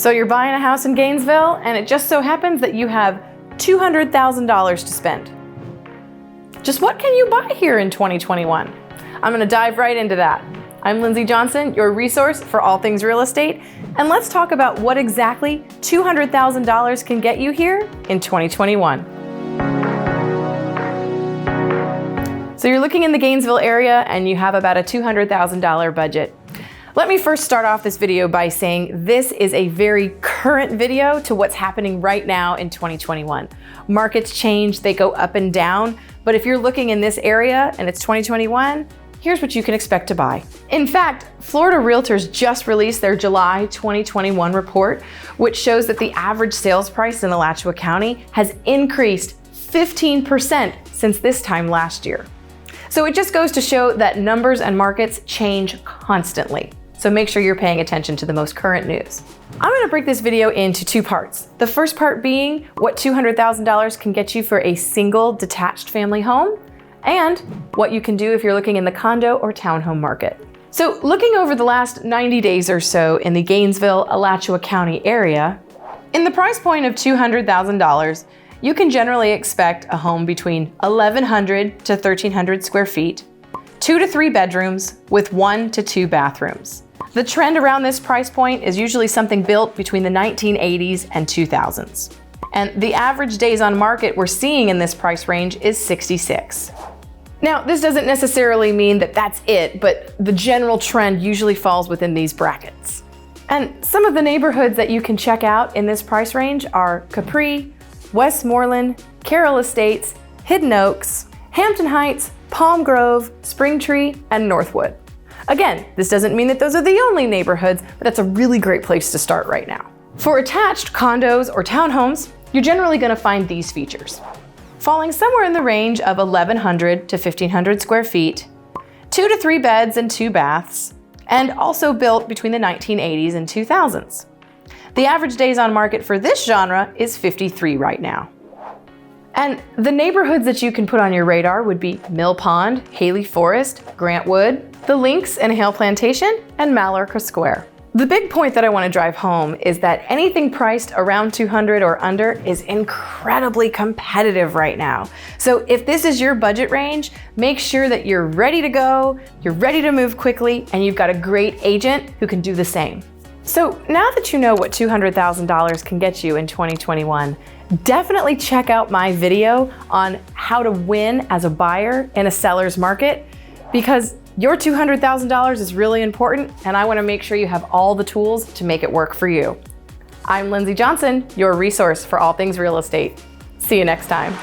So you're buying a house in Gainesville, and it just so happens that you have $200,000 to spend. Just what can you buy here in 2021? I'm gonna dive right into that. I'm Lindsey Johnson, your resource for all things real estate, and let's talk about what exactly $200,000 can get you here in 2021. So you're looking in the Gainesville area and you have about a $200,000 budget. Let me first start off this video by saying this is a very current video to what's happening right now in 2021. Markets change, they go up and down, but if you're looking in this area and it's 2021, here's what you can expect to buy. In fact, Florida Realtors just released their July 2021 report, which shows that the average sales price in Alachua County has increased 15% since this time last year. So it just goes to show that numbers and markets change constantly. So make sure you're paying attention to the most current news. I'm gonna break this video into two parts. The first part being what $200,000 can get you for a single detached family home, and what you can do if you're looking in the condo or townhome market. So looking over the last 90 days or so in the Gainesville, Alachua County area, in the price point of $200,000, you can generally expect a home between 1,100 to 1,300 square feet, 2 to 3 bedrooms with 1 to 2 bathrooms. The trend around this price point is usually something built between the 1980s and 2000s. And the average days on market we're seeing in this price range is 66. Now, this doesn't necessarily mean that that's it, but the general trend usually falls within these brackets. And some of the neighborhoods that you can check out in this price range are Capri, Westmoreland, Carroll Estates, Hidden Oaks, Hampton Heights, Palm Grove, Springtree, and Northwood. Again, this doesn't mean that those are the only neighborhoods, but that's a really great place to start right now. For attached condos or townhomes, you're generally going to find these features. Falling somewhere in the range of 1,100 to 1,500 square feet, 2 to 3 beds and 2 baths, and also built between the 1980s and 2000s. The average days on market for this genre is 53 right now. And the neighborhoods that you can put on your radar would be Mill Pond, Haley Forest, Grantwood, The Links and Hale Plantation, and Mallorca Square. The big point that I want to drive home is that anything priced around 200 or under is incredibly competitive right now. So if this is your budget range, make sure that you're ready to go, you're ready to move quickly, and you've got a great agent who can do the same. So now that you know what $200,000 can get you in 2021, definitely check out my video on how to win as a buyer in a seller's market, because your $200,000 is really important, and I want to make sure you have all the tools to make it work for you. I'm Lindsey Johnson, your resource for all things real estate. See you next time.